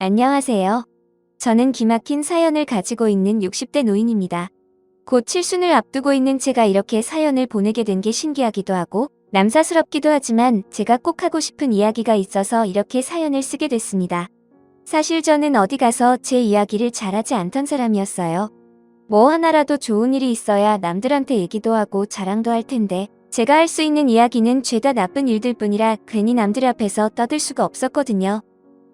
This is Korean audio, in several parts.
안녕하세요. 저는 기막힌 사연을 가지고 있는 60대 노인입니다. 곧 칠순을 앞두고 있는 제가 이렇게 사연을 보내게 된 게 신기하기도 하고 남사스럽기도 하지만 제가 꼭 하고 싶은 이야기가 있어서 이렇게 사연을 쓰게 됐습니다. 사실 저는 어디 가서 제 이야기를 잘하지 않던 사람이었어요. 뭐 하나라도 좋은 일이 있어야 남들한테 얘기도 하고 자랑도 할 텐데 제가 할 수 있는 이야기는 죄다 나쁜 일들 뿐이라 괜히 남들 앞에서 떠들 수가 없었거든요.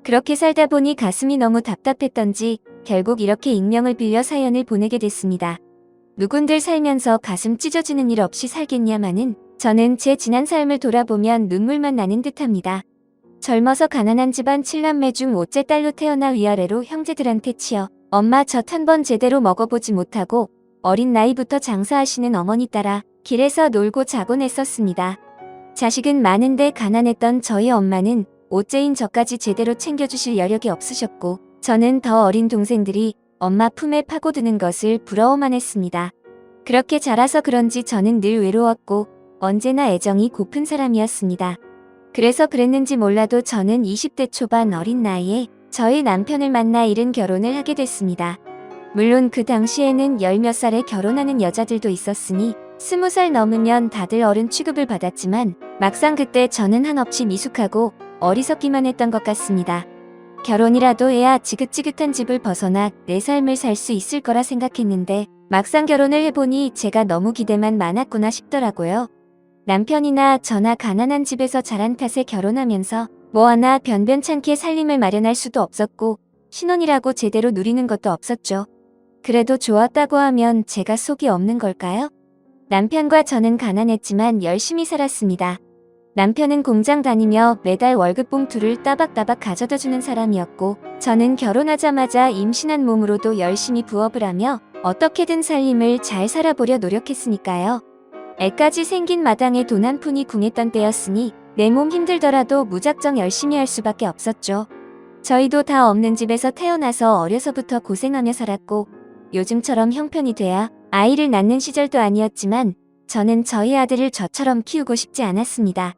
그렇게 살다 보니 가슴이 너무 답답했던지 결국 이렇게 익명을 빌려 사연을 보내게 됐습니다. 누군들 살면서 가슴 찢어지는 일 없이 살겠냐마는 저는 제 지난 삶을 돌아보면 눈물만 나는 듯합니다. 젊어서 가난한 집안 7남매 중 5째 딸로 태어나 위아래로 형제들한테 치여 엄마 젖 한 번 제대로 먹어보지 못하고 어린 나이부터 장사하시는 어머니 따라 길에서 놀고 자곤 했었습니다. 자식은 많은데 가난했던 저희 엄마는 5째인 저까지 제대로 챙겨주실 여력이 없으셨고 저는 더 어린 동생들이 엄마 품에 파고드는 것을 부러워만 했습니다. 그렇게 자라서 그런지 저는 늘 외로웠고 언제나 애정이 고픈 사람이었습니다. 그래서 그랬는지 몰라도 저는 20대 초반 어린 나이에 저희 남편을 만나 이른 결혼을 하게 됐습니다. 물론 그 당시에는 열 몇 살에 결혼하는 여자들도 있었으니 20살 넘으면 다들 어른 취급을 받았지만 막상 그때 저는 한없이 미숙하고 어리석기만 했던 것 같습니다. 결혼이라도 해야 지긋지긋한 집을 벗어나 내 삶을 살 수 있을 거라 생각했는데 막상 결혼을 해보니 제가 너무 기대만 많았구나 싶더라고요. 남편이나 저나 가난한 집에서 자란 탓에 결혼하면서 뭐 하나 변변찮게 살림을 마련할 수도 없었고 신혼이라고 제대로 누리는 것도 없었죠. 그래도 좋았다고 하면 제가 속이 없는 걸까요? 남편과 저는 가난했지만 열심히 살았습니다. 남편은 공장 다니며 매달 월급 봉투를 따박따박 가져다주는 사람이었고 저는 결혼하자마자 임신한 몸으로도 열심히 부업을 하며 어떻게든 살림을 잘 살아보려 노력했으니까요. 애까지 생긴 마당에 돈 한 푼이 궁했던 때였으니 내 몸 힘들더라도 무작정 열심히 할 수밖에 없었죠. 저희도 다 없는 집에서 태어나서 어려서부터 고생하며 살았고 요즘처럼 형편이 돼야 아이를 낳는 시절도 아니었지만 저는 저희 아들을 저처럼 키우고 싶지 않았습니다.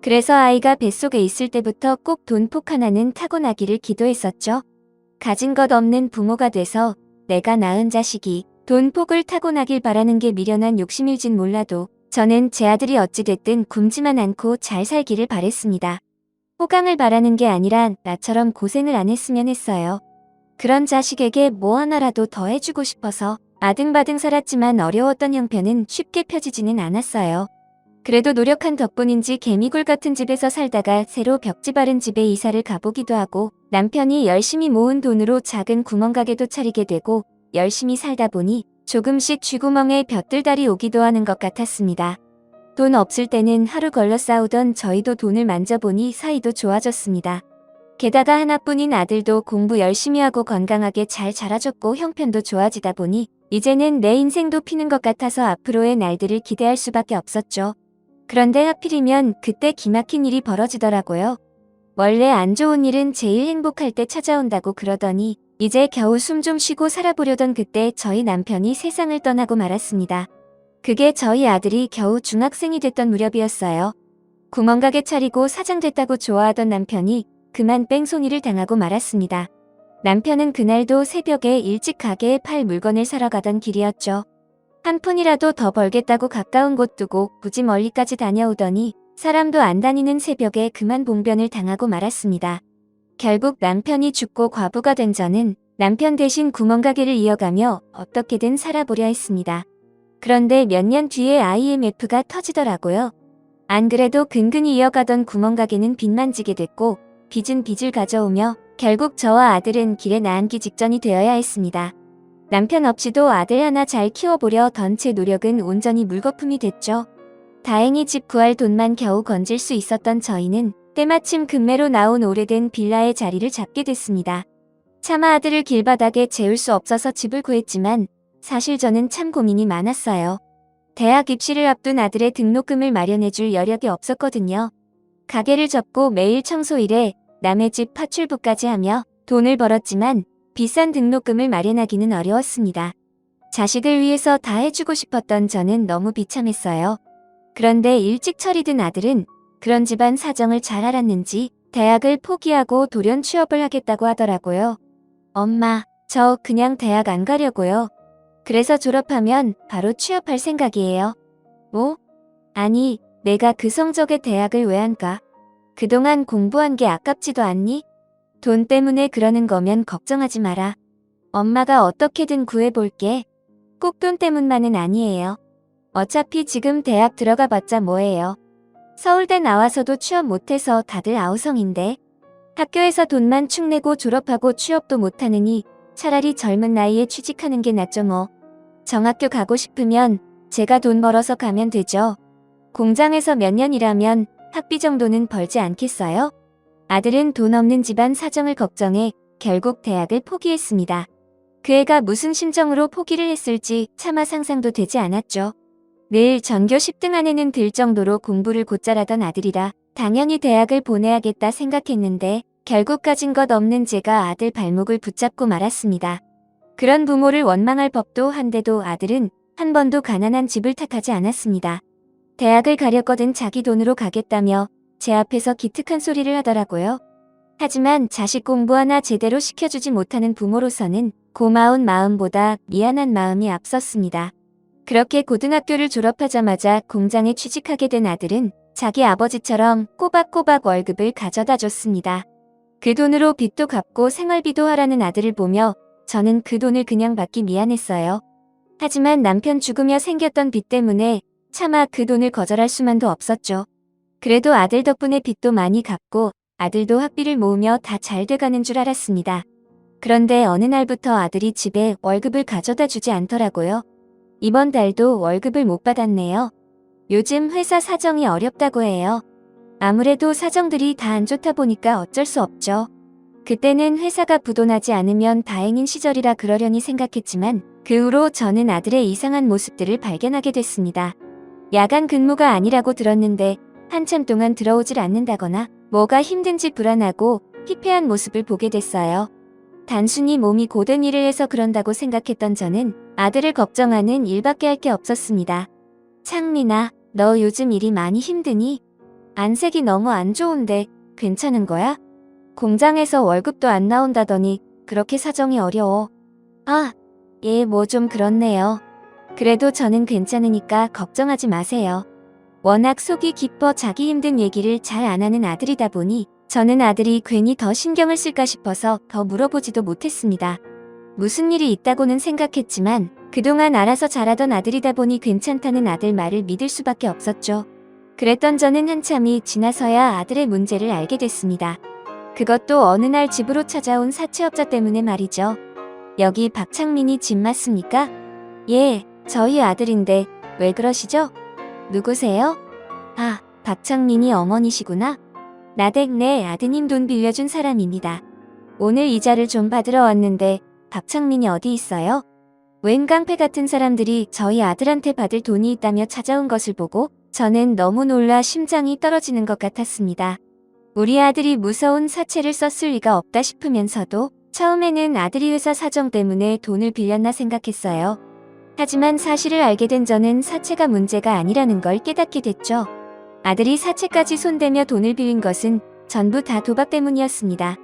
그래서 아이가 뱃속에 있을 때부터 꼭 돈폭 하나는 타고나기를 기도했었죠. 가진 것 없는 부모가 돼서 내가 낳은 자식이 돈폭을 타고나길 바라는 게 미련한 욕심일진 몰라도 저는 제 아들이 어찌됐든 굶지만 않고 잘 살기를 바랬습니다. 호강을 바라는 게 아니라 나처럼 고생을 안 했으면 했어요. 그런 자식에게 뭐 하나라도 더 해주고 싶어서 아등바등 살았지만 어려웠던 형편은 쉽게 펴지지는 않았어요. 그래도 노력한 덕분인지 개미굴 같은 집에서 살다가 새로 벽지 바른 집에 이사를 가보기도 하고 남편이 열심히 모은 돈으로 작은 구멍가게도 차리게 되고 열심히 살다 보니 조금씩 쥐구멍에 벼뜰달이 오기도 하는 것 같았습니다. 돈 없을 때는 하루 걸러 싸우던 저희도 돈을 만져보니 사이도 좋아졌습니다. 게다가 하나뿐인 아들도 공부 열심히 하고 건강하게 잘 자라줬고 형편도 좋아지다 보니 이제는 내 인생도 피는 것 같아서 앞으로의 날들을 기대할 수밖에 없었죠. 그런데 하필이면 그때 기막힌 일이 벌어지더라고요. 원래 안 좋은 일은 제일 행복할 때 찾아온다고 그러더니 이제 겨우 숨 좀 쉬고 살아보려던 그때 저희 남편이 세상을 떠나고 말았습니다. 그게 저희 아들이 겨우 중학생이 됐던 무렵이었어요. 구멍가게 차리고 사장 됐다고 좋아하던 남편이 그만 뺑소니를 당하고 말았습니다. 남편은 그날도 새벽에 일찍 가게에 팔 물건을 사러 가던 길이었죠. 한 푼이라도 더 벌겠다고 가까운 곳 두고 굳이 멀리까지 다녀오더니 사람도 안 다니는 새벽에 그만 봉변을 당하고 말았습니다. 결국 남편이 죽고 과부가 된 저는 남편 대신 구멍가게를 이어가며 어떻게든 살아보려 했습니다. 그런데 몇 년 뒤에 IMF가 터지더라고요. 안 그래도 근근히 이어가던 구멍가게는 빚만 지게 됐고 빚은 빚을 가져오며 결국 저와 아들은 길에 나앉기 직전이 되어야 했습니다. 남편 없이도 아들 하나 잘 키워보려 던 제 노력은 온전히 물거품이 됐죠. 다행히 집 구할 돈만 겨우 건질 수 있었던 저희는 때마침 금매로 나온 오래된 빌라의 자리를 잡게 됐습니다. 차마 아들을 길바닥에 재울 수 없어서 집을 구했지만 사실 저는 참 고민이 많았어요. 대학 입시를 앞둔 아들의 등록금을 마련해줄 여력이 없었거든요. 가게를 접고 매일 청소일에 남의 집 파출부까지 하며 돈을 벌었지만 비싼 등록금을 마련하기는 어려웠습니다. 자식을 위해서 다 해주고 싶었던 저는 너무 비참했어요. 그런데 일찍 철이 든 아들은 그런 집안 사정을 잘 알았는지 대학을 포기하고 돌연 취업을 하겠다고 하더라고요. 엄마, 저 그냥 대학 안 가려고요. 그래서 졸업하면 바로 취업할 생각이에요. 뭐? 아니, 내가 그 성적의 대학을 왜 안 가? 그동안 공부한 게 아깝지도 않니? 돈 때문에 그러는 거면 걱정하지 마라. 엄마가 어떻게든 구해볼게. 꼭 돈 때문만은 아니에요. 어차피 지금 대학 들어가 봤자 뭐예요. 서울대 나와서도 취업 못해서 다들 아우성인데. 학교에서 돈만 축 내고 졸업하고 취업도 못하느니 차라리 젊은 나이에 취직하는 게 낫죠 뭐. 정학교 가고 싶으면 제가 돈 벌어서 가면 되죠. 공장에서 몇 년 일하면 학비 정도는 벌지 않겠어요? 아들은 돈 없는 집안 사정을 걱정해 결국 대학을 포기했습니다. 그 애가 무슨 심정으로 포기를 했을지 차마 상상도 되지 않았죠. 늘 전교 10등 안에는 들 정도로 공부를 곧잘하던 아들이라 당연히 대학을 보내야겠다 생각했는데 결국 가진 것 없는 제가 아들 발목을 붙잡고 말았습니다. 그런 부모를 원망할 법도 한데도 아들은 한 번도 가난한 집을 탓하지 않았습니다. 대학을 가려거든 자기 돈으로 가겠다며 제 앞에서 기특한 소리를 하더라고요. 하지만 자식 공부 하나 제대로 시켜주지 못하는 부모로서는 고마운 마음보다 미안한 마음이 앞섰습니다. 그렇게 고등학교를 졸업하자마자 공장에 취직하게 된 아들은 자기 아버지처럼 꼬박꼬박 월급을 가져다 줬습니다. 그 돈으로 빚도 갚고 생활비도 하라는 아들을 보며 저는 그 돈을 그냥 받기 미안했어요. 하지만 남편 죽으며 생겼던 빚 때문에 차마 그 돈을 거절할 수만도 없었죠. 그래도 아들 덕분에 빚도 많이 갚고 아들도 학비를 모으며 다 잘 돼가는 줄 알았습니다. 그런데 어느 날부터 아들이 집에 월급을 가져다 주지 않더라고요. 이번 달도 월급을 못 받았네요. 요즘 회사 사정이 어렵다고 해요. 아무래도 사정들이 다 안 좋다 보니까 어쩔 수 없죠. 그때는 회사가 부도나지 않으면 다행인 시절이라 그러려니 생각했지만 그 후로 저는 아들의 이상한 모습들을 발견하게 됐습니다. 야간 근무가 아니라고 들었는데 한참 동안 들어오질 않는다거나 뭐가 힘든지 불안하고 피폐한 모습을 보게 됐어요. 단순히 몸이 고된 일을 해서 그런다고 생각했던 저는 아들을 걱정하는 일밖에 할 게 없었습니다. 창민아, 너 요즘 일이 많이 힘드니? 안색이 너무 안 좋은데 괜찮은 거야? 공장에서 월급도 안 나온다더니 그렇게 사정이 어려워. 아, 예, 뭐 좀 그렇네요. 그래도 저는 괜찮으니까 걱정하지 마세요. 워낙 속이 깊어 자기 힘든 얘기를 잘 안 하는 아들이다 보니 저는 아들이 괜히 더 신경을 쓸까 싶어서 더 물어보지도 못했습니다. 무슨 일이 있다고는 생각했지만 그동안 알아서 잘하던 아들이다 보니 괜찮다는 아들 말을 믿을 수밖에 없었죠. 그랬던 저는 한참이 지나서야 아들의 문제를 알게 됐습니다. 그것도 어느 날 집으로 찾아온 사채업자 때문에 말이죠. 여기 박창민이 집 맞습니까? 예, 저희 아들인데 왜 그러시죠? 누구세요? 아, 박창민이 어머니시구나. 나댁 내 아드님 돈 빌려준 사람입니다. 오늘 이자를 좀 받으러 왔는데 박창민이 어디 있어요? 웬 깡패 같은 사람들이 저희 아들한테 받을 돈이 있다며 찾아온 것을 보고 저는 너무 놀라 심장이 떨어지는 것 같았습니다. 우리 아들이 무서운 사채를 썼을 리가 없다 싶으면서도 처음에는 아들이 회사 사정 때문에 돈을 빌렸나 생각했어요. 하지만 사실을 알게 된 저는 사채가 문제가 아니라는 걸 깨닫게 됐죠. 아들이 사채까지 손대며 돈을 빌린 것은 전부 다 도박 때문이었습니다.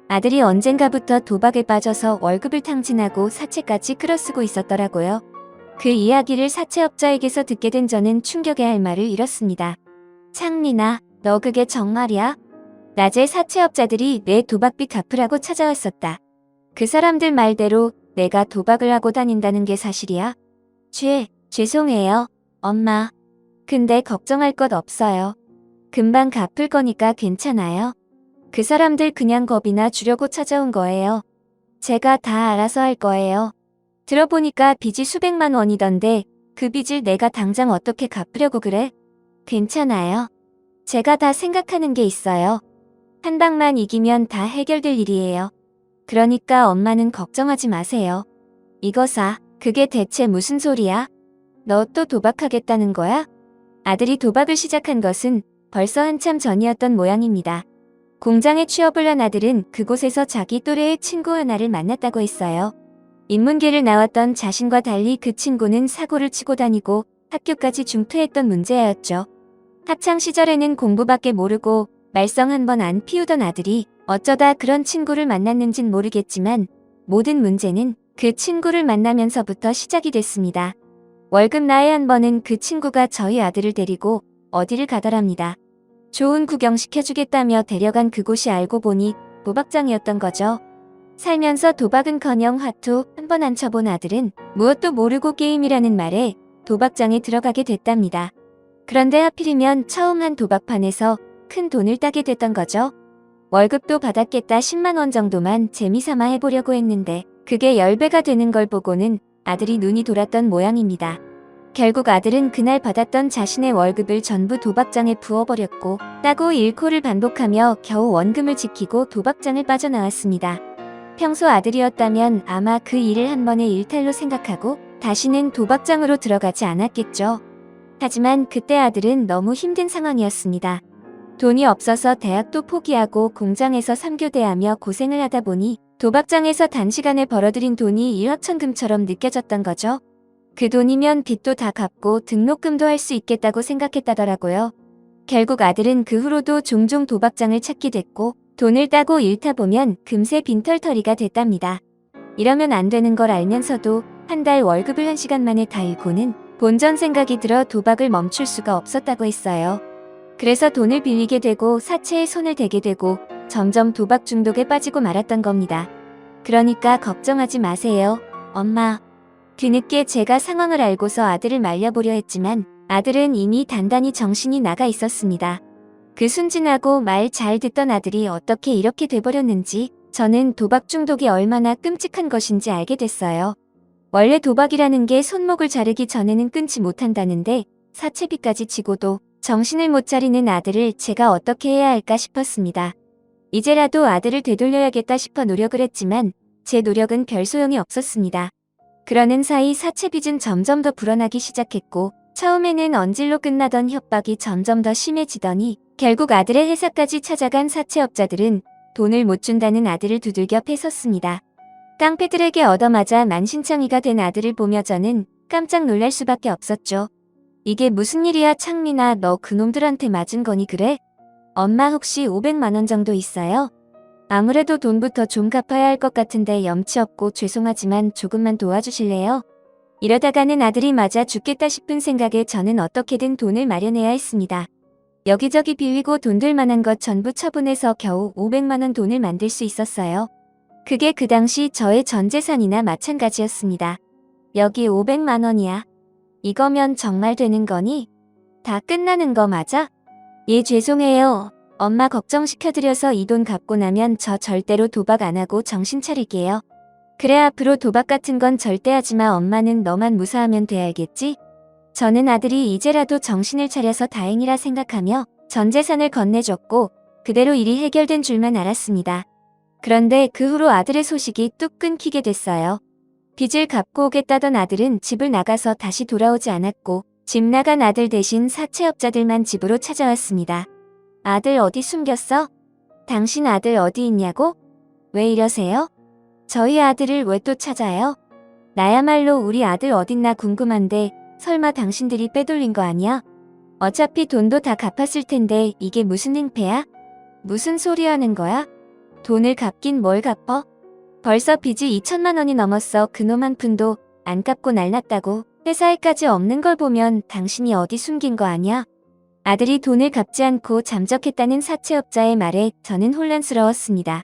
아들이 언젠가부터 도박에 빠져서 월급을 탕진하고 사채까지 끌어쓰고 있었더라고요. 그 이야기를 사채업자에게서 듣게 된 저는 충격의 할 말을 잃었습니다. 창민아, 너 그게 정말이야? 낮에 사채업자들이 내 도박빚 갚으라고 찾아왔었다. 그 사람들 말대로 내가 도박을 하고 다닌다는 게 사실이야? 죄송해요, 엄마. 근데 걱정할 것 없어요. 금방 갚을 거니까 괜찮아요. 그 사람들 그냥 겁이나 주려고 찾아온 거예요. 제가 다 알아서 할 거예요. 들어보니까 빚이 수백만 원이던데 그 빚을 내가 당장 어떻게 갚으려고 그래? 괜찮아요. 제가 다 생각하는 게 있어요. 한 방만 이기면 다 해결될 일이에요. 그러니까 엄마는 걱정하지 마세요. 이거사, 그게 대체 무슨 소리야? 너 또 도박하겠다는 거야? 아들이 도박을 시작한 것은 벌써 한참 전이었던 모양입니다. 공장에 취업을 한 아들은 그곳에서 자기 또래의 친구 하나를 만났다고 했어요. 인문계를 나왔던 자신과 달리 그 친구는 사고를 치고 다니고 학교까지 중퇴했던 문제아였죠. 학창 시절에는 공부밖에 모르고 말썽 한 번 안 피우던 아들이 어쩌다 그런 친구를 만났는진 모르겠지만 모든 문제는 그 친구를 만나면서부터 시작이 됐습니다. 월급 나에 한 번은 그 친구가 저희 아들을 데리고 어디를 가더랍니다. 좋은 구경 시켜주겠다며 데려간 그곳이 알고 보니 도박장이었던 거죠. 살면서 도박은커녕 화투 한 번 안 쳐본 아들은 무엇도 모르고 게임이라는 말에 도박장에 들어가게 됐답니다. 그런데 하필이면 처음 한 도박판에서 큰 돈을 따게 됐던 거죠. 월급도 받았겠다 10만 원 정도만 재미삼아 해보려고 했는데 그게 10배가 되는 걸 보고는 아들이 눈이 돌았던 모양입니다. 결국 아들은 그날 받았던 자신의 월급을 전부 도박장에 부어버렸고 따고 잃고를 반복하며 겨우 원금을 지키고 도박장을 빠져나왔습니다. 평소 아들이었다면 아마 그 일을 한 번의 일탈로 생각하고 다시는 도박장으로 들어가지 않았겠죠. 하지만 그때 아들은 너무 힘든 상황이었습니다. 돈이 없어서 대학도 포기하고 공장에서 3교대하며 고생을 하다 보니 도박장에서 단시간에 벌어들인 돈이 일확천금처럼 느껴졌던 거죠. 그 돈이면 빚도 다 갚고 등록금도 할 수 있겠다고 생각했다더라고요. 결국 아들은 그 후로도 종종 도박장을 찾게 됐고 돈을 따고 잃다 보면 금세 빈털터리가 됐답니다. 이러면 안 되는 걸 알면서도 한 달 월급을 1시간 만에 다 잃고는 본전 생각이 들어 도박을 멈출 수가 없었다고 했어요. 그래서 돈을 빌리게 되고 사채에 손을 대게 되고 점점 도박 중독에 빠지고 말았던 겁니다. 그러니까 걱정하지 마세요, 엄마. 뒤늦게 제가 상황을 알고서 아들을 말려보려 했지만 아들은 이미 단단히 정신이 나가 있었습니다. 그 순진하고 말 잘 듣던 아들이 어떻게 이렇게 돼버렸는지 저는 도박 중독이 얼마나 끔찍한 것인지 알게 됐어요. 원래 도박이라는 게 손목을 자르기 전에는 끊지 못한다는데 사채비까지 지고도 정신을 못 차리는 아들을 제가 어떻게 해야 할까 싶었습니다. 이제라도 아들을 되돌려야겠다 싶어 노력을 했지만 제 노력은 별 소용이 없었습니다. 그러는 사이 사채 빚은 점점 더 불어나기 시작했고 처음에는 언질로 끝나던 협박이 점점 더 심해지더니 결국 아들의 회사까지 찾아간 사채업자들은 돈을 못 준다는 아들을 두들겨 패섰습니다. 깡패들에게 얻어맞아 만신창이가 된 아들을 보며 저는 깜짝 놀랄 수밖에 없었죠. 이게 무슨 일이야 창민아, 너 그놈들한테 맞은 거니 그래? 엄마 혹시 500만 원 정도 있어요? 아무래도 돈부터 좀 갚아야 할 것 같은데 염치 없고 죄송하지만 조금만 도와주실래요? 이러다가는 아들이 맞아 죽겠다 싶은 생각에 저는 어떻게든 돈을 마련해야 했습니다. 여기저기 빌리고 돈 될 만한 것 전부 처분해서 겨우 500만 원 돈을 만들 수 있었어요. 그게 그 당시 저의 전 재산이나 마찬가지였습니다. 여기 500만 원이야. 이거면 정말 되는 거니? 다 끝나는 거 맞아? 예, 죄송해요. 엄마 걱정시켜드려서 이 돈 갚고 나면 저 절대로 도박 안 하고 정신 차릴게요. 그래, 앞으로 도박 같은 건 절대 하지 마. 엄마는 너만 무사하면 돼, 알겠지? 저는 아들이 이제라도 정신을 차려서 다행이라 생각하며 전 재산을 건네줬고 그대로 일이 해결된 줄만 알았습니다. 그런데 그 후로 아들의 소식이 뚝 끊기게 됐어요. 빚을 갚고 오겠다던 아들은 집을 나가서 다시 돌아오지 않았고 집 나간 아들 대신 사채업자들만 집으로 찾아왔습니다. 아들 어디 숨겼어? 당신 아들 어디 있냐고? 왜 이러세요? 저희 아들을 왜 또 찾아요? 나야말로 우리 아들 어딨나 궁금한데 설마 당신들이 빼돌린 거 아니야? 어차피 돈도 다 갚았을 텐데 이게 무슨 행패야? 무슨 소리 하는 거야? 돈을 갚긴 뭘 갚어? 벌써 빚이 2천만 원이 넘었어. 그놈 한 푼도 안 갚고 날랐다고. 회사에까지 없는 걸 보면 당신이 어디 숨긴 거 아니야? 아들이 돈을 갚지 않고 잠적했다는 사채업자의 말에 저는 혼란스러웠습니다.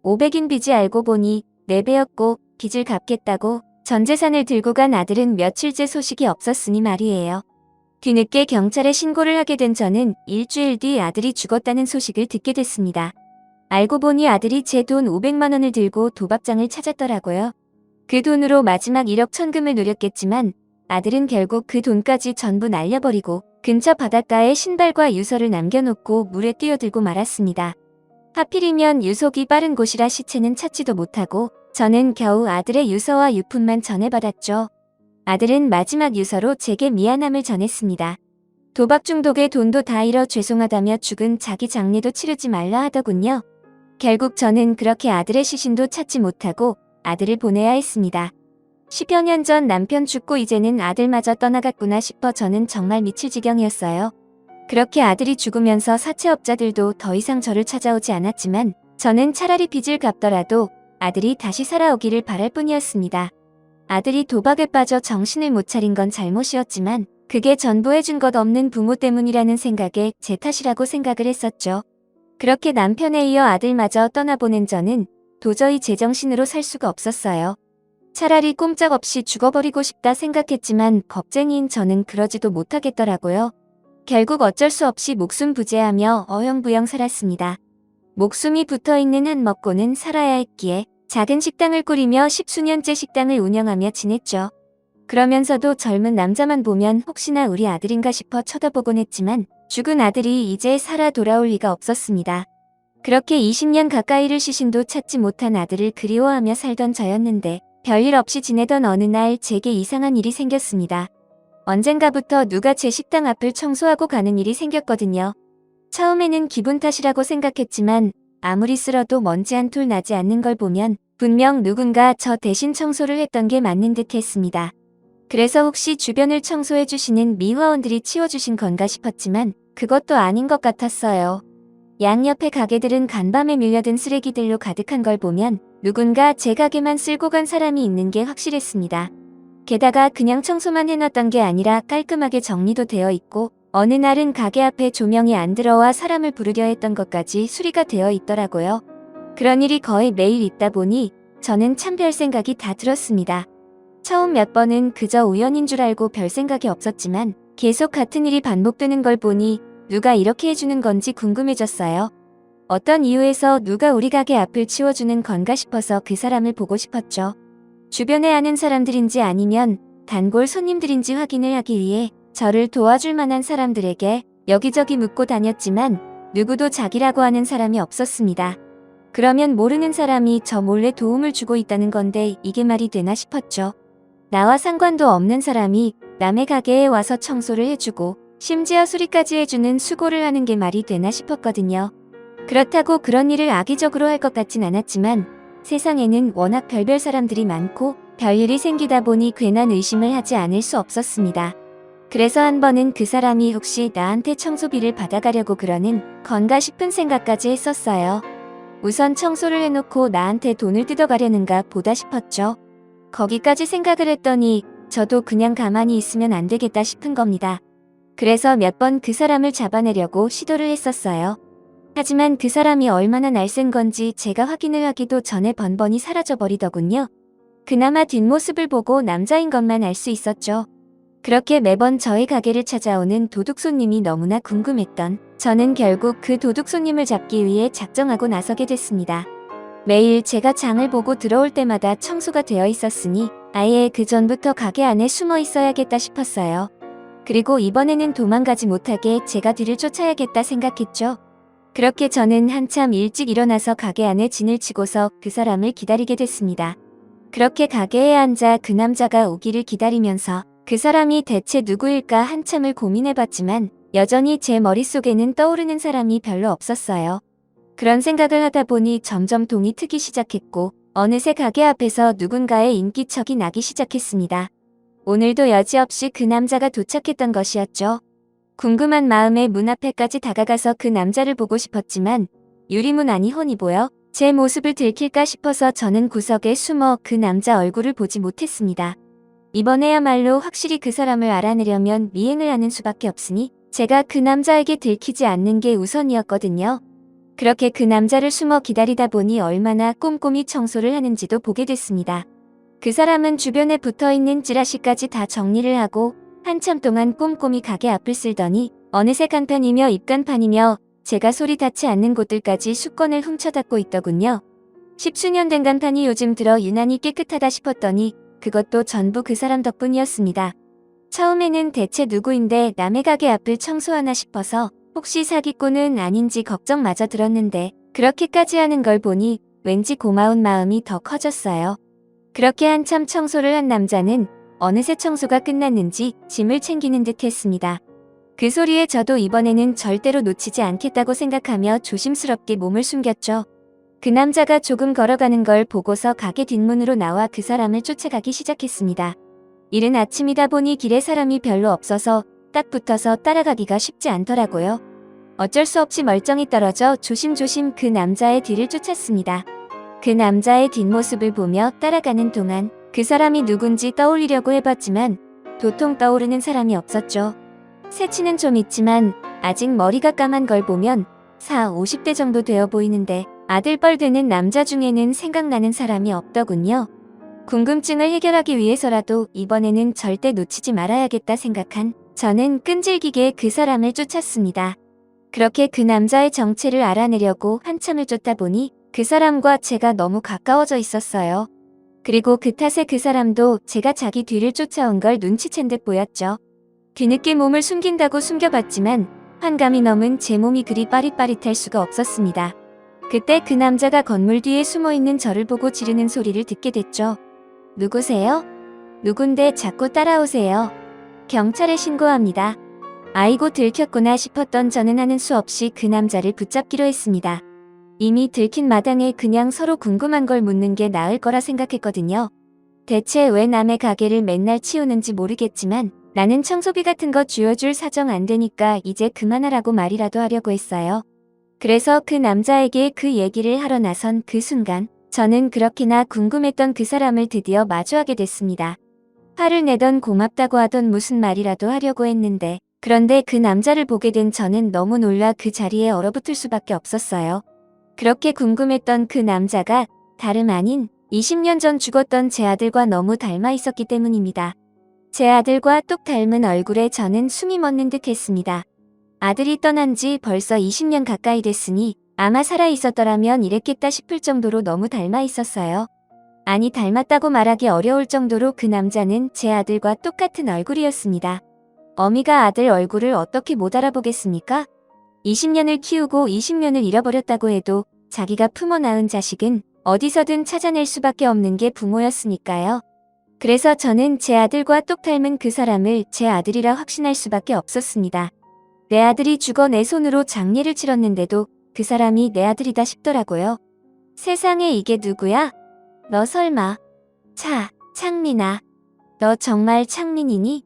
500인 빚이 알고 보니 4배였고 빚을 갚겠다고 전 재산을 들고 간 아들은 며칠째 소식이 없었으니 말이에요. 뒤늦게 경찰에 신고를 하게 된 저는 일주일 뒤 아들이 죽었다는 소식을 듣게 됐습니다. 알고 보니 아들이 제 돈 500만 원을 들고 도박장을 찾았더라고요. 그 돈으로 마지막 1억 천금을 노렸겠지만 아들은 결국 그 돈까지 전부 날려버리고 근처 바닷가에 신발과 유서를 남겨놓고 물에 뛰어들고 말았습니다. 하필이면 유속이 빠른 곳이라 시체는 찾지도 못하고 저는 겨우 아들의 유서와 유품만 전해받았죠. 아들은 마지막 유서로 제게 미안함을 전했습니다. 도박 중독에 돈도 다 잃어 죄송하다며 죽은 자기 장례도 치르지 말라 하더군요. 결국 저는 그렇게 아들의 시신도 찾지 못하고 아들을 보내야 했습니다. 10여 년 전 남편 죽고 이제는 아들마저 떠나갔구나 싶어 저는 정말 미칠 지경이었어요. 그렇게 아들이 죽으면서 사채업자들도 더 이상 저를 찾아오지 않았지만 저는 차라리 빚을 갚더라도 아들이 다시 살아오기를 바랄 뿐이었습니다. 아들이 도박에 빠져 정신을 못 차린 건 잘못이었지만 그게 전부 해준 것 없는 부모 때문이라는 생각에 제 탓이라고 생각을 했었죠. 그렇게 남편에 이어 아들마저 떠나보낸 저는 도저히 제정신으로 살 수가 없었어요. 차라리 꼼짝없이 죽어버리고 싶다 생각했지만 겁쟁이인 저는 그러지도 못하겠더라고요. 결국 어쩔 수 없이 목숨 부재하며 어영부영 살았습니다. 목숨이 붙어있는 한 먹고는 살아야 했기에 작은 식당을 꾸리며 10수년째 식당을 운영하며 지냈죠. 그러면서도 젊은 남자만 보면 혹시나 우리 아들인가 싶어 쳐다보곤 했지만 죽은 아들이 이제 살아 돌아올 리가 없었습니다. 그렇게 20년 가까이를 시신도 찾지 못한 아들을 그리워하며 살던 저였는데 별일 없이 지내던 어느 날 제게 이상한 일이 생겼습니다. 언젠가부터 누가 제 식당 앞을 청소하고 가는 일이 생겼거든요. 처음에는 기분 탓이라고 생각했지만 아무리 쓸어도 먼지 한 톨 나지 않는 걸 보면 분명 누군가 저 대신 청소를 했던 게 맞는 듯 했습니다. 그래서 혹시 주변을 청소해 주시는 미화원들이 치워주신 건가 싶었지만 그것도 아닌 것 같았어요. 양옆의 가게들은 간밤에 밀려든 쓰레기들로 가득한 걸 보면 누군가 제 가게만 쓸고 간 사람이 있는 게 확실했습니다. 게다가 그냥 청소만 해놨던 게 아니라 깔끔하게 정리도 되어 있고 어느 날은 가게 앞에 조명이 안 들어와 사람을 부르려 했던 것까지 수리가 되어 있더라고요. 그런 일이 거의 매일 있다 보니 저는 참 별 생각이 다 들었습니다. 처음 몇 번은 그저 우연인 줄 알고 별 생각이 없었지만 계속 같은 일이 반복되는 걸 보니 누가 이렇게 해주는 건지 궁금해졌어요. 어떤 이유에서 누가 우리 가게 앞을 치워주는 건가 싶어서 그 사람을 보고 싶었죠. 주변에 아는 사람들인지 아니면 단골 손님들인지 확인을 하기 위해 저를 도와줄 만한 사람들에게 여기저기 묻고 다녔지만 누구도 자기라고 하는 사람이 없었습니다. 그러면 모르는 사람이 저 몰래 도움을 주고 있다는 건데 이게 말이 되나 싶었죠. 나와 상관도 없는 사람이 남의 가게에 와서 청소를 해주고 심지어 수리까지 해주는 수고를 하는 게 말이 되나 싶었거든요. 그렇다고 그런 일을 악의적으로 할 것 같진 않았지만 세상에는 워낙 별별 사람들이 많고 별일이 생기다 보니 괜한 의심을 하지 않을 수 없었습니다. 그래서 한 번은 그 사람이 혹시 나한테 청소비를 받아가려고 그러는 건가 싶은 생각까지 했었어요. 우선 청소를 해놓고 나한테 돈을 뜯어가려는가 보다 싶었죠. 거기까지 생각을 했더니 저도 그냥 가만히 있으면 안 되겠다 싶은 겁니다. 그래서 몇 번 그 사람을 잡아내려고 시도를 했었어요. 하지만 그 사람이 얼마나 날쌘 건지 제가 확인을 하기도 전에 번번이 사라져버리더군요. 그나마 뒷모습을 보고 남자인 것만 알 수 있었죠. 그렇게 매번 저희 가게를 찾아오는 도둑 손님이 너무나 궁금했던 저는 결국 그 도둑 손님을 잡기 위해 작정하고 나서게 됐습니다. 매일 제가 장을 보고 들어올 때마다 청소가 되어 있었으니 아예 그 전부터 가게 안에 숨어 있어야겠다 싶었어요. 그리고 이번에는 도망가지 못하게 제가 뒤를 쫓아야겠다 생각했죠. 그렇게 저는 한참 일찍 일어나서 가게 안에 진을 치고서 그 사람을 기다리게 됐습니다. 그렇게 가게에 앉아 그 남자가 오기를 기다리면서 그 사람이 대체 누구일까 한참을 고민해봤지만 여전히 제 머릿속에는 떠오르는 사람이 별로 없었어요. 그런 생각을 하다 보니 점점 동이 트기 시작했고 어느새 가게 앞에서 누군가의 인기척이 나기 시작했습니다. 오늘도 여지없이 그 남자가 도착했던 것이었죠. 궁금한 마음에 문 앞에까지 다가가서 그 남자를 보고 싶었지만 유리문 안이 훤히 보여 제 모습을 들킬까 싶어서 저는 구석에 숨어 그 남자 얼굴을 보지 못했습니다. 이번에야말로 확실히 그 사람을 알아내려면 미행을 하는 수밖에 없으니 제가 그 남자에게 들키지 않는 게 우선이었거든요. 그렇게 그 남자를 숨어 기다리다 보니 얼마나 꼼꼼히 청소를 하는지도 보게 됐습니다. 그 사람은 주변에 붙어있는 찌라시까지 다 정리를 하고 한참 동안 꼼꼼히 가게 앞을 쓸더니 어느새 간판이며 입간판이며 제가 소리 닿지 않는 곳들까지 수건을 훔쳐닫고 있더군요. 10수년 된 간판이 요즘 들어 유난히 깨끗하다 싶었더니 그것도 전부 그 사람 덕분이었습니다. 처음에는 대체 누구인데 남의 가게 앞을 청소하나 싶어서 혹시 사기꾼은 아닌지 걱정마저 들었는데 그렇게까지 하는 걸 보니 왠지 고마운 마음이 더 커졌어요. 그렇게 한참 청소를 한 남자는 어느새 청소가 끝났는지 짐을 챙기는 듯 했습니다. 그 소리에 저도 이번에는 절대로 놓치지 않겠다고 생각하며 조심스럽게 몸을 숨겼죠. 그 남자가 조금 걸어가는 걸 보고서 가게 뒷문으로 나와 그 사람을 쫓아가기 시작했습니다. 이른 아침이다 보니 길에 사람이 별로 없어서 딱 붙어서 따라가기가 쉽지 않더라고요. 어쩔 수 없이 멀쩡히 떨어져 조심조심 그 남자의 뒤를 쫓았습니다. 그 남자의 뒷모습을 보며 따라가는 동안 그 사람이 누군지 떠올리려고 해봤지만 도통 떠오르는 사람이 없었죠. 새치는 좀 있지만 아직 머리가 까만 걸 보면 50대 정도 되어 보이는데 아들뻘 되는 남자 중에는 생각나는 사람이 없더군요. 궁금증을 해결하기 위해서라도 이번에는 절대 놓치지 말아야겠다 생각한 저는 끈질기게 그 사람을 쫓았습니다. 그렇게 그 남자의 정체를 알아내려고 한참을 쫓다 보니 그 사람과 제가 너무 가까워져 있었어요. 그리고 그 탓에 그 사람도 제가 자기 뒤를 쫓아온 걸 눈치챈 듯 보였죠. 뒤늦게 몸을 숨긴다고 숨겨봤지만 환감이 넘은 제 몸이 그리 빠릿빠릿할 수가 없었습니다. 그때 그 남자가 건물 뒤에 숨어있는 저를 보고 지르는 소리를 듣게 됐죠. 누구세요? 누군데 자꾸 따라오세요. 경찰에 신고합니다. 아이고 들켰구나 싶었던 저는 하는 수 없이 그 남자를 붙잡기로 했습니다. 이미 들킨 마당에 그냥 서로 궁금한 걸 묻는 게 나을 거라 생각했거든요. 대체 왜 남의 가게를 맨날 치우는지 모르겠지만 나는 청소비 같은 거 쥐어줄 사정 안 되니까 이제 그만하라고 말이라도 하려고 했어요. 그래서 그 남자에게 그 얘기를 하러 나선 그 순간 저는 그렇게나 궁금했던 그 사람을 드디어 마주하게 됐습니다. 화를 내던 고맙다고 하던 무슨 말이라도 하려고 했는데 그런데 그 남자를 보게 된 저는 너무 놀라 그 자리에 얼어붙을 수밖에 없었어요. 그렇게 궁금했던 그 남자가 다름 아닌 20년 전 죽었던 제 아들과 너무 닮아 있었기 때문입니다. 제 아들과 똑 닮은 얼굴에 저는 숨이 멎는 듯 했습니다. 아들이 떠난 지 벌써 20년 가까이 됐으니 아마 살아 있었더라면 이랬겠다 싶을 정도로 너무 닮아 있었어요. 아니 닮았다고 말하기 어려울 정도로 그 남자는 제 아들과 똑같은 얼굴이었습니다. 어미가 아들 얼굴을 어떻게 못 알아보겠습니까? 20년을 키우고 20년을 잃어버렸다고 해도 자기가 품어 낳은 자식은 어디서든 찾아낼 수밖에 없는 게 부모였으니까요. 그래서 저는 제 아들과 똑 닮은 그 사람을 제 아들이라 확신할 수밖에 없었습니다. 내 아들이 죽어 내 손으로 장례를 치렀는데도 그 사람이 내 아들이다 싶더라고요. 세상에 이게 누구야? 너 설마. 창민아. 너 정말 창민이니?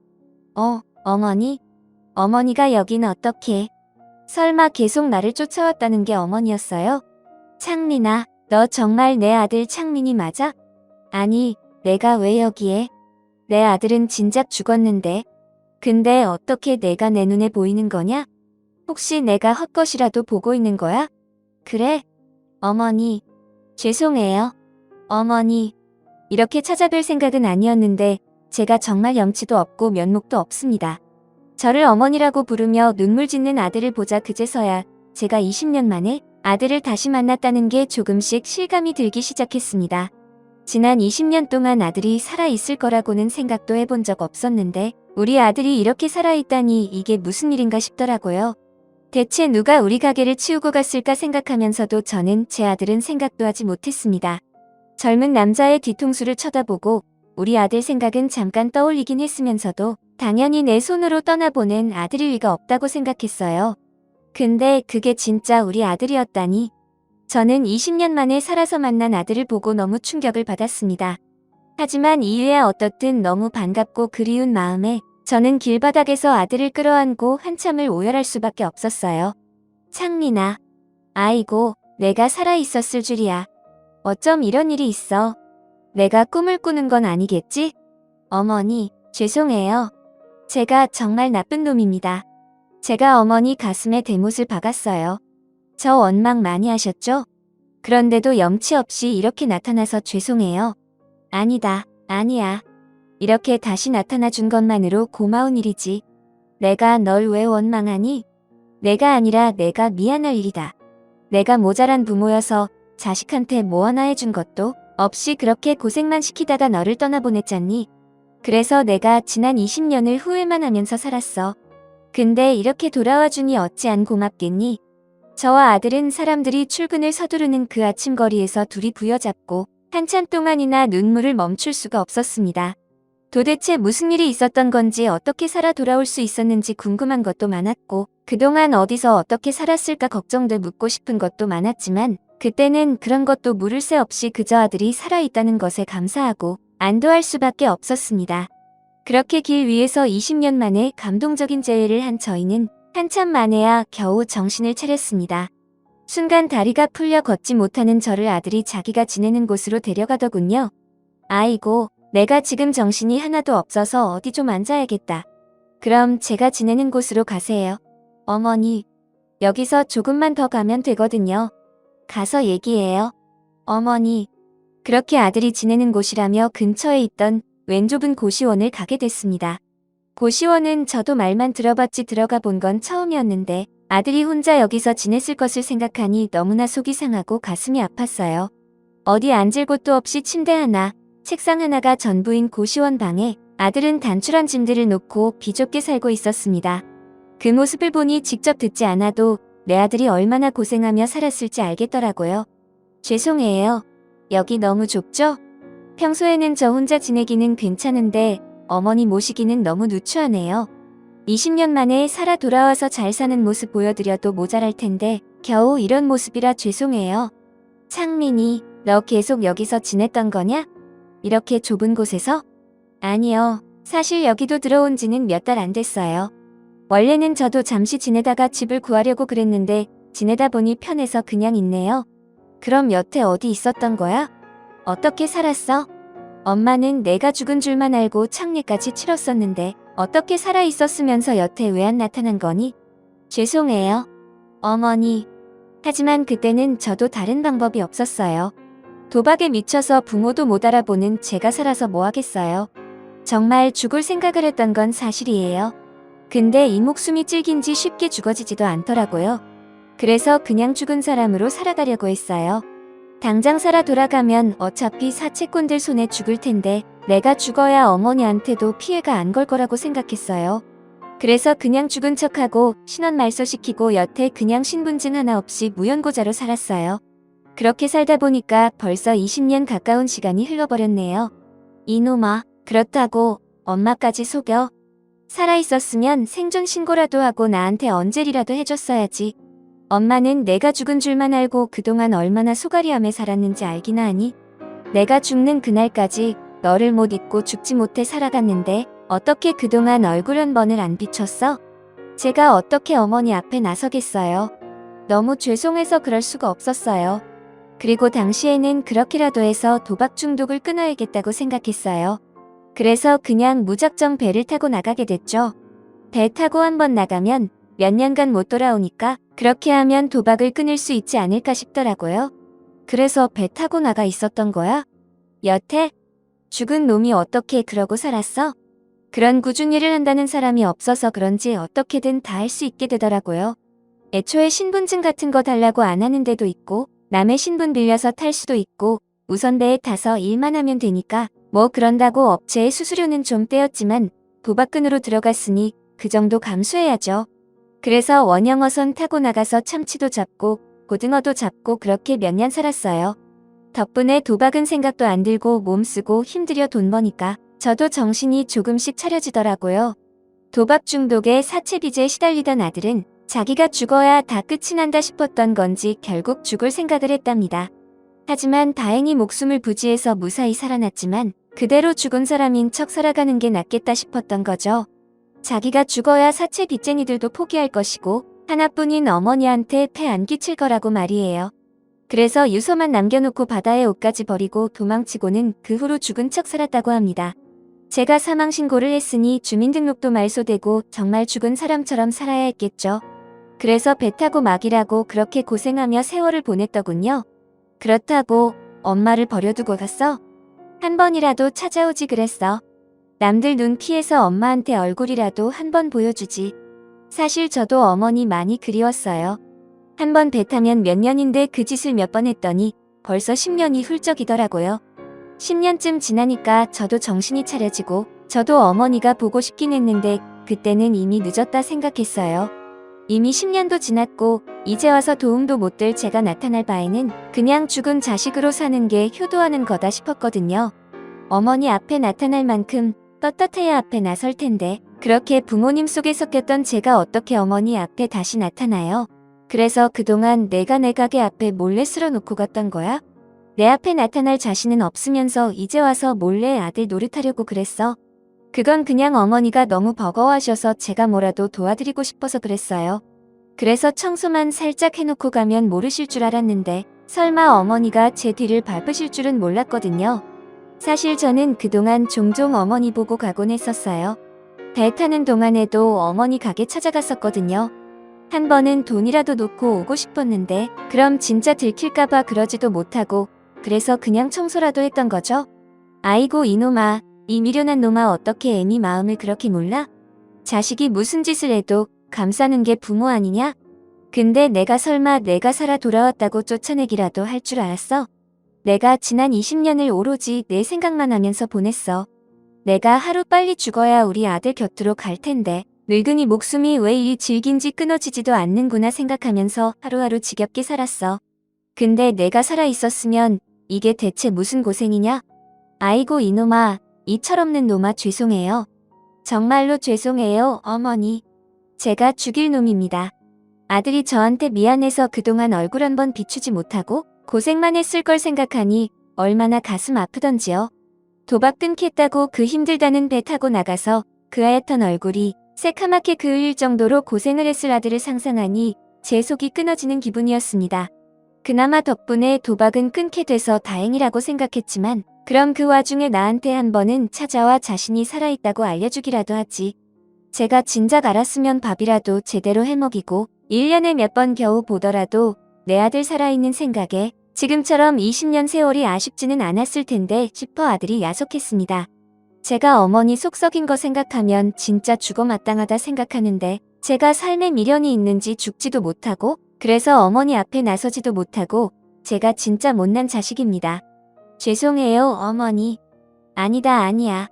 어머니? 어머니가 여긴 어떻게? 설마 계속 나를 쫓아왔다는 게 어머니였어요? 창민아, 너 정말 내 아들 창민이 맞아? 아니, 내가 왜 여기에? 내 아들은 진작 죽었는데. 근데 어떻게 내가 내 눈에 보이는 거냐? 혹시 내가 헛것이라도 보고 있는 거야? 그래? 어머니, 죄송해요. 어머니, 이렇게 찾아뵐 생각은 아니었는데 제가 정말 염치도 없고 면목도 없습니다. 저를 어머니라고 부르며 눈물 짓는 아들을 보자 그제서야 제가 20년 만에 아들을 다시 만났다는 게 조금씩 실감이 들기 시작했습니다. 지난 20년 동안 아들이 살아있을 거라고는 생각도 해본 적 없었는데 우리 아들이 이렇게 살아있다니 이게 무슨 일인가 싶더라고요. 대체 누가 우리 가게를 치우고 갔을까 생각하면서도 저는 제 아들은 생각도 하지 못했습니다. 젊은 남자의 뒤통수를 쳐다보고 우리 아들 생각은 잠깐 떠올리긴 했으면서도 당연히 내 손으로 떠나보낸 아들일 리가 없다고 생각했어요. 근데 그게 진짜 우리 아들이었다니. 저는 20년 만에 살아서 만난 아들을 보고 너무 충격을 받았습니다. 하지만 이유야 어떻든 너무 반갑고 그리운 마음에 저는 길바닥에서 아들을 끌어안고 한참을 오열할 수밖에 없었어요. 창민아. 아이고, 내가 살아있었을 줄이야. 어쩜 이런 일이 있어. 내가 꿈을 꾸는 건 아니겠지? 어머니, 죄송해요. 제가 정말 나쁜 놈입니다. 제가 어머니 가슴에 대못을 박았어요. 저 원망 많이 하셨죠? 그런데도 염치 없이 이렇게 나타나서 죄송해요. 아니다, 아니야. 이렇게 다시 나타나 준 것만으로 고마운 일이지. 내가 널 왜 원망하니? 내가 아니라 내가 미안할 일이다. 내가 모자란 부모여서 자식한테 뭐 하나 해준 것도 없이 그렇게 고생만 시키다가 너를 떠나보냈잖니. 그래서 내가 지난 20년을 후회만 하면서 살았어. 근데 이렇게 돌아와 주니 어찌 안 고맙겠니? 저와 아들은 사람들이 출근을 서두르는 그 아침 거리에서 둘이 부여잡고 한참 동안이나 눈물을 멈출 수가 없었습니다. 도대체 무슨 일이 있었던 건지 어떻게 살아 돌아올 수 있었는지 궁금한 것도 많았고 그동안 어디서 어떻게 살았을까 걱정돼 묻고 싶은 것도 많았지만 그때는 그런 것도 물을 새 없이 그저 아들이 살아있다는 것에 감사하고 안도할 수밖에 없었습니다. 그렇게 길 위에서 20년 만에 감동적인 재회를 한 저희는 한참 만에야 겨우 정신을 차렸습니다. 순간 다리가 풀려 걷지 못하는 저를 아들이 자기가 지내는 곳으로 데려가더군요. 아이고, 내가 지금 정신이 하나도 없어서 어디 좀 앉아야겠다. 그럼 제가 지내는 곳으로 가세요. 어머니, 여기서 조금만 더 가면 되거든요. 가서 얘기해요. 어머니, 그렇게 아들이 지내는 곳이라며 근처에 있던 왼 좁은 고시원을 가게 됐습니다. 고시원은 저도 말만 들어봤지 들어가 본 건 처음이었는데 아들이 혼자 여기서 지냈을 것을 생각하니 너무나 속이 상하고 가슴이 아팠어요. 어디 앉을 곳도 없이 침대 하나, 책상 하나가 전부인 고시원 방에 아들은 단출한 짐들을 놓고 비좁게 살고 있었습니다. 그 모습을 보니 직접 듣지 않아도 내 아들이 얼마나 고생하며 살았을지 알겠더라고요. 죄송해요. 여기 너무 좁죠? 평소에는 저 혼자 지내기는 괜찮은데 어머니 모시기는 너무 누추하네요. 20년 만에 살아 돌아와서 잘 사는 모습 보여드려도 모자랄 텐데 겨우 이런 모습이라 죄송해요. 창민이, 너 계속 여기서 지냈던 거냐? 이렇게 좁은 곳에서? 아니요. 사실 여기도 들어온 지는 몇 달 안 됐어요. 원래는 저도 잠시 지내다가 집을 구하려고 그랬는데 지내다 보니 편해서 그냥 있네요. 그럼 여태 어디 있었던 거야? 어떻게 살았어? 엄마는 내가 죽은 줄만 알고 창례까지 치렀었는데 어떻게 살아 있었으면서 여태 왜 안 나타난 거니? 죄송해요. 어머니. 하지만 그때는 저도 다른 방법이 없었어요. 도박에 미쳐서 부모도 못 알아보는 제가 살아서 뭐 하겠어요. 정말 죽을 생각을 했던 건 사실이에요. 근데 이 목숨이 질긴지 쉽게 죽어지지도 않더라고요. 그래서 그냥 죽은 사람으로 살아가려고 했어요. 당장 살아 돌아가면 어차피 사채꾼들 손에 죽을 텐데 내가 죽어야 어머니한테도 피해가 안 걸 거라고 생각했어요. 그래서 그냥 죽은 척하고 신원 말소시키고 여태 그냥 신분증 하나 없이 무연고자로 살았어요. 그렇게 살다 보니까 벌써 20년 가까운 시간이 흘러버렸네요. 이놈아, 그렇다고 엄마까지 속여? 살아있었으면 생존 신고라도 하고 나한테 언제리라도 해줬어야지. 엄마는 내가 죽은 줄만 알고 그동안 얼마나 소가리하며 살았는지 알기나 하니? 내가 죽는 그날까지 너를 못 잊고 죽지 못해 살아갔는데 어떻게 그동안 얼굴 한 번을 안 비췄어? 제가 어떻게 어머니 앞에 나서겠어요. 너무 죄송해서 그럴 수가 없었어요. 그리고 당시에는 그렇게라도 해서 도박 중독을 끊어야겠다고 생각했어요. 그래서 그냥 무작정 배를 타고 나가게 됐죠. 배 타고 한번 나가면 몇 년간 못 돌아오니까 그렇게 하면 도박을 끊을 수 있지 않을까 싶더라고요. 그래서 배 타고 나가 있었던 거야? 여태? 죽은 놈이 어떻게 그러고 살았어? 그런 꾸준히 일을 한다는 사람이 없어서 그런지 어떻게든 다 할 수 있게 되더라고요. 애초에 신분증 같은 거 달라고 안 하는 데도 있고 남의 신분 빌려서 탈 수도 있고 우선 배에 타서 일만 하면 되니까 뭐 그런다고 업체의 수수료는 좀 떼었지만 도박꾼으로 들어갔으니 그 정도 감수해야죠. 그래서 원형어선 타고 나가서 참치도 잡고 고등어도 잡고 그렇게 몇 년 살았어요. 덕분에 도박은 생각도 안 들고 몸 쓰고 힘들여 돈 버니까 저도 정신이 조금씩 차려지더라고요. 도박 중독에 사채 빚에 시달리던 아들은 자기가 죽어야 다 끝이 난다 싶었던 건지 결국 죽을 생각을 했답니다. 하지만 다행히 목숨을 부지해서 무사히 살아났지만 그대로 죽은 사람인 척 살아가는 게 낫겠다 싶었던 거죠. 자기가 죽어야 사채 빚쟁이들도 포기할 것이고 하나뿐인 어머니한테 폐 안 끼칠 거라고 말이에요. 그래서 유서만 남겨놓고 바다에 옷까지 버리고 도망치고는 그 후로 죽은 척 살았다고 합니다. 제가 사망신고를 했으니 주민등록도 말소되고 정말 죽은 사람처럼 살아야 했겠죠. 그래서 배 타고 막이라고 그렇게 고생하며 세월을 보냈더군요. 그렇다고 엄마를 버려두고 갔어? 한 번이라도 찾아오지 그랬어. 남들 눈 피해서 엄마한테 얼굴이라도 한 번 보여주지. 사실 저도 어머니 많이 그리웠어요. 한 번 배 타면 몇 년인데 그 짓을 몇 번 했더니 벌써 10년이 훌쩍이더라고요. 10년쯤 지나니까 저도 정신이 차려지고 저도 어머니가 보고 싶긴 했는데 그때는 이미 늦었다 생각했어요. 이미 10년도 지났고 이제 와서 도움도 못 될 제가 나타날 바에는 그냥 죽은 자식으로 사는 게 효도하는 거다 싶었거든요. 어머니 앞에 나타날 만큼 떳떳해야 앞에 나설 텐데 그렇게 부모님 속에 섞였던 제가 어떻게 어머니 앞에 다시 나타나요? 그래서 그동안 내가 내 가게 앞에 몰래 쓸어놓고 갔던 거야? 내 앞에 나타날 자신은 없으면서 이제 와서 몰래 아들 노릇하려고 그랬어. 그건 그냥 어머니가 너무 버거워하셔서 제가 뭐라도 도와드리고 싶어서 그랬어요. 그래서 청소만 살짝 해놓고 가면 모르실 줄 알았는데 설마 어머니가 제 뒤를 밟으실 줄은 몰랐거든요. 사실 저는 그동안 종종 어머니 보고 가곤 했었어요. 배 타는 동안에도 어머니 가게 찾아갔었거든요. 한 번은 돈이라도 놓고 오고 싶었는데 그럼 진짜 들킬까봐 그러지도 못하고 그래서 그냥 청소라도 했던 거죠. 아이고 이놈아, 이 미련한 놈아 어떻게 애미 마음을 그렇게 몰라? 자식이 무슨 짓을 해도 감싸는 게 부모 아니냐? 근데 내가 설마 내가 살아 돌아왔다고 쫓아내기라도 할 줄 알았어? 내가 지난 20년을 오로지 내 생각만 하면서 보냈어. 내가 하루 빨리 죽어야 우리 아들 곁으로 갈 텐데 늙은이 목숨이 왜 이 질긴지 끊어지지도 않는구나 생각하면서 하루하루 지겹게 살았어. 근데 내가 살아있었으면 이게 대체 무슨 고생이냐? 아이고 이놈아, 이 철없는 놈아 죄송해요. 정말로 죄송해요, 어머니. 제가 죽일 놈입니다. 아들이 저한테 미안해서 그동안 얼굴 한번 비추지 못하고 고생만 했을 걸 생각하니 얼마나 가슴 아프던지요. 도박 끊겠다고 그 힘들다는 배 타고 나가서 그 하얗던 얼굴이 새카맣게 그을릴 정도로 고생을 했을 아들을 상상하니 제 속이 끊어지는 기분이었습니다. 그나마 덕분에 도박은 끊게 돼서 다행이라고 생각했지만 그럼 그 와중에 나한테 한 번은 찾아와 자신이 살아있다고 알려주기라도 하지. 제가 진작 알았으면 밥이라도 제대로 해먹이고 1년에 몇 번 겨우 보더라도 내 아들 살아있는 생각에 지금처럼 20년 세월이 아쉽지는 않았을 텐데 싶어 아들이 야속했습니다. 제가 어머니 속 썩인 거 생각하면 진짜 죽어 마땅하다 생각하는데 제가 삶에 미련이 있는지 죽지도 못하고 그래서 어머니 앞에 나서지도 못하고 제가 진짜 못난 자식입니다. 죄송해요 어머니. 아니다 아니야.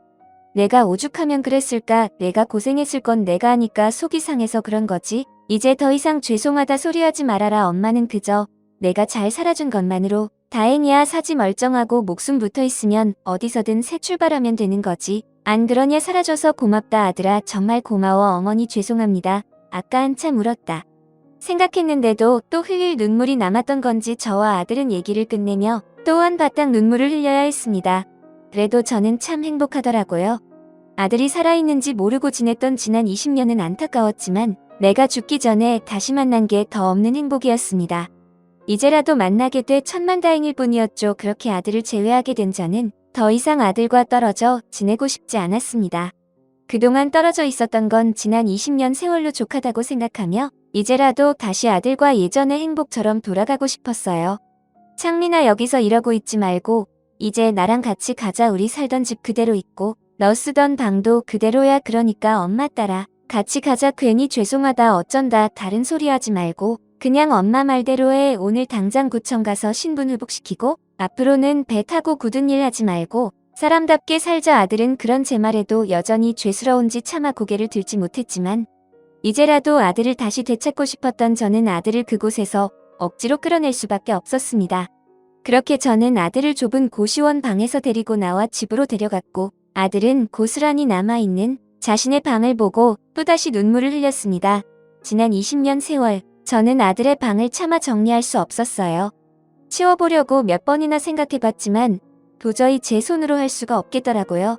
내가 오죽하면 그랬을까. 내가 고생했을 건 내가 아니까 속이 상해서 그런 거지. 이제 더 이상 죄송하다 소리하지 말아라. 엄마는 그저 내가 잘 살아준 것만으로 다행이야. 사지 멀쩡하고 목숨 붙어있으면 어디서든 새 출발하면 되는 거지. 안 그러냐. 살아줘서 고맙다 아들아. 정말 고마워 어머니. 죄송합니다. 아까 한참 울었다 생각했는데도 또 흘릴 눈물이 남았던 건지 저와 아들은 얘기를 끝내며 또 한바탕 눈물을 흘려야 했습니다. 그래도 저는 참 행복하더라고요. 아들이 살아있는지 모르고 지냈던 지난 20년은 안타까웠지만 내가 죽기 전에 다시 만난 게 더 없는 행복이었습니다. 이제라도 만나게 돼 천만다행일 뿐이었죠. 그렇게 아들을 제외하게 된 저는 더 이상 아들과 떨어져 지내고 싶지 않았습니다. 그동안 떨어져 있었던 건 지난 20년 세월로 족하다고 생각하며 이제라도 다시 아들과 예전의 행복처럼 돌아가고 싶었어요. 창민아 여기서 이러고 있지 말고 이제 나랑 같이 가자. 우리 살던 집 그대로 있고 너 쓰던 방도 그대로야. 그러니까 엄마 따라 같이 가자. 괜히 죄송하다 어쩐다 다른 소리 하지 말고 그냥 엄마 말대로 해. 오늘 당장 구청 가서 신분 회복시키고 앞으로는 배 타고 굳은 일 하지 말고 사람답게 살자. 아들은 그런 제 말에도 여전히 죄스러운지 차마 고개를 들지 못했지만 이제라도 아들을 다시 되찾고 싶었던 저는 아들을 그곳에서 억지로 끌어낼 수밖에 없었습니다. 그렇게 저는 아들을 좁은 고시원 방에서 데리고 나와 집으로 데려갔고 아들은 고스란히 남아있는 자신의 방을 보고 또다시 눈물을 흘렸습니다. 지난 20년 세월 저는 아들의 방을 차마 정리할 수 없었어요. 치워보려고 몇 번이나 생각해봤지만 도저히 제 손으로 할 수가 없겠더라고요.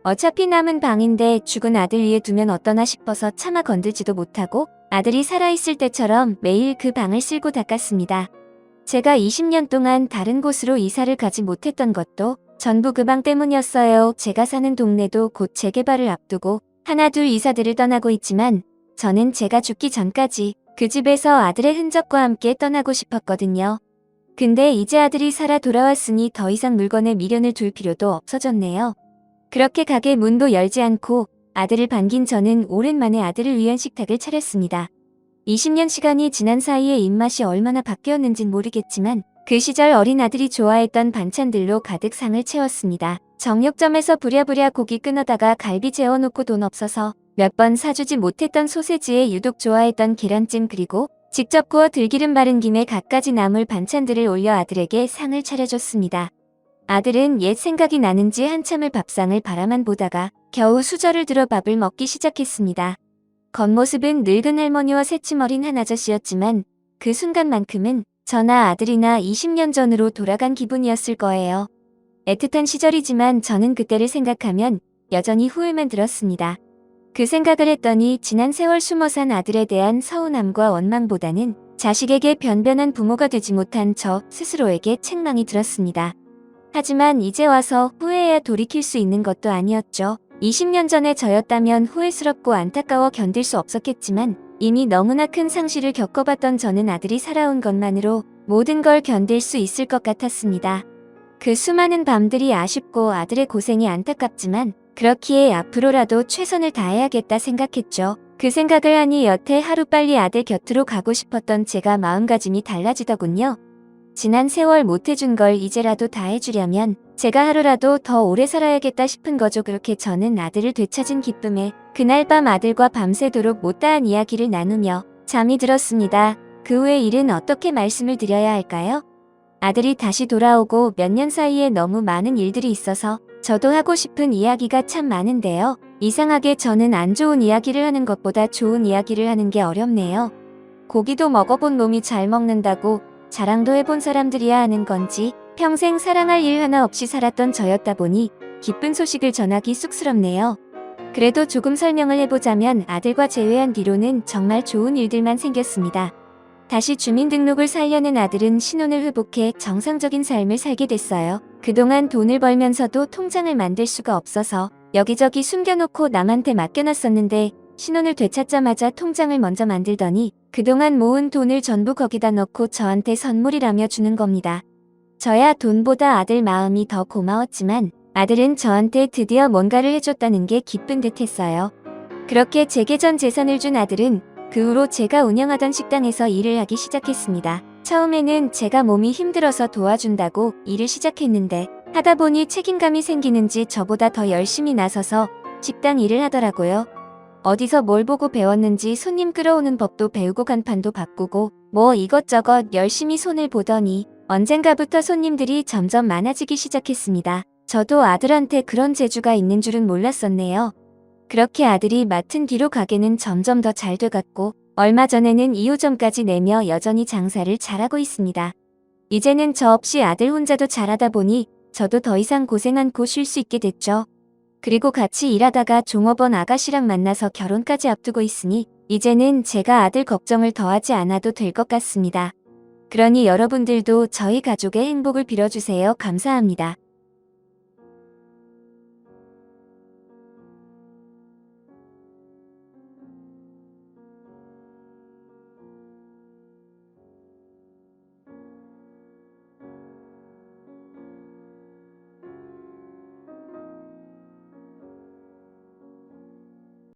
어차피 남은 방인데 죽은 아들 위에 두면 어떠나 싶어서 차마 건들지도 못하고 아들이 살아있을 때처럼 매일 그 방을 쓸고 닦았습니다. 제가 20년 동안 다른 곳으로 이사를 가지 못했던 것도 전부 그 방 때문이었어요. 제가 사는 동네도 곧 재개발을 앞두고 하나둘 이사들을 떠나고 있지만 저는 제가 죽기 전까지 그 집에서 아들의 흔적과 함께 떠나고 싶었거든요. 근데 이제 아들이 살아 돌아왔으니 더 이상 물건에 미련을 둘 필요도 없어졌네요. 그렇게 가게 문도 열지 않고 아들을 반긴 저는 오랜만에 아들을 위한 식탁을 차렸습니다. 20년 시간이 지난 사이에 입맛이 얼마나 바뀌었는진 모르겠지만 그 시절 어린 아들이 좋아했던 반찬들로 가득 상을 채웠습니다. 정육점에서 부랴부랴 고기 끊어다가 갈비 재워놓고 돈 없어서 몇 번 사주지 못했던 소세지에 유독 좋아했던 계란찜 그리고 직접 구워 들기름 바른 김에 갖가지 나물 반찬들을 올려 아들에게 상을 차려줬습니다. 아들은 옛 생각이 나는지 한참을 밥상을 바라만 보다가 겨우 수저를 들어 밥을 먹기 시작했습니다. 겉모습은 늙은 할머니와 새침 어린 한 아저씨였지만 그 순간만큼은 저나 아들이나 20년 전으로 돌아간 기분이었을 거예요. 애틋한 시절이지만 저는 그때를 생각하면 여전히 후회만 들었습니다. 그 생각을 했더니 지난 세월 숨어 산 아들에 대한 서운함과 원망보다는 자식에게 변변한 부모가 되지 못한 저 스스로에게 책망이 들었습니다. 하지만 이제 와서 후회해야 돌이킬 수 있는 것도 아니었죠. 20년 전에 저였다면 후회스럽고 안타까워 견딜 수 없었겠지만 이미 너무나 큰 상실을 겪어봤던 저는 아들이 살아온 것만으로 모든 걸 견딜 수 있을 것 같았습니다. 그 수많은 밤들이 아쉽고 아들의 고생이 안타깝지만 그렇기에 앞으로라도 최선을 다해야겠다 생각했죠. 그 생각을 하니 여태 하루빨리 아들 곁으로 가고 싶었던 제가 마음가짐이 달라지더군요. 지난 세월 못해준 걸 이제라도 다 해주려면 제가 하루라도 더 오래 살아야겠다 싶은 거죠. 그렇게 저는 아들을 되찾은 기쁨에 그날 밤 아들과 밤새도록 못다한 이야기를 나누며 잠이 들었습니다. 그 후의 일은 어떻게 말씀을 드려야 할까요? 아들이 다시 돌아오고 몇 년 사이에 너무 많은 일들이 있어서 저도 하고 싶은 이야기가 참 많은데요. 이상하게 저는 안 좋은 이야기를 하는 것보다 좋은 이야기를 하는 게 어렵네요. 고기도 먹어본 놈이 잘 먹는다고 자랑도 해본 사람들이야 하는 건지 평생 사랑할 일 하나 없이 살았던 저였다 보니 기쁜 소식을 전하기 쑥스럽네요. 그래도 조금 설명을 해보자면 아들과 재회한 뒤로는 정말 좋은 일들만 생겼습니다. 다시 주민등록을 살려낸 아들은 신혼을 회복해 정상적인 삶을 살게 됐어요. 그동안 돈을 벌면서도 통장을 만들 수가 없어서 여기저기 숨겨놓고 남한테 맡겨놨었는데 신혼을 되찾자마자 통장을 먼저 만들더니 그동안 모은 돈을 전부 거기다 넣고 저한테 선물이라며 주는 겁니다. 저야 돈보다 아들 마음이 더 고마웠지만 아들은 저한테 드디어 뭔가를 해줬다는 게 기쁜 듯 했어요. 그렇게 제게 전 재산을 준 아들은 그 후로 제가 운영하던 식당에서 일을 하기 시작했습니다. 처음에는 제가 몸이 힘들어서 도와준다고 일을 시작했는데 하다 보니 책임감이 생기는지 저보다 더 열심히 나서서 식당 일을 하더라고요. 어디서 뭘 보고 배웠는지 손님 끌어오는 법도 배우고 간판도 바꾸고 뭐 이것저것 열심히 손을 보더니 언젠가부터 손님들이 점점 많아지기 시작했습니다. 저도 아들한테 그런 재주가 있는 줄은 몰랐었네요. 그렇게 아들이 맡은 뒤로 가게는 점점 더 잘 돼갔고 얼마 전에는 2호점까지 내며 여전히 장사를 잘하고 있습니다. 이제는 저 없이 아들 혼자도 잘하다 보니 저도 더 이상 고생 않고 쉴 수 있게 됐죠. 그리고 같이 일하다가 종업원 아가씨랑 만나서 결혼까지 앞두고 있으니 이제는 제가 아들 걱정을 더하지 않아도 될 것 같습니다. 그러니 여러분들도 저희 가족의 행복을 빌어주세요. 감사합니다.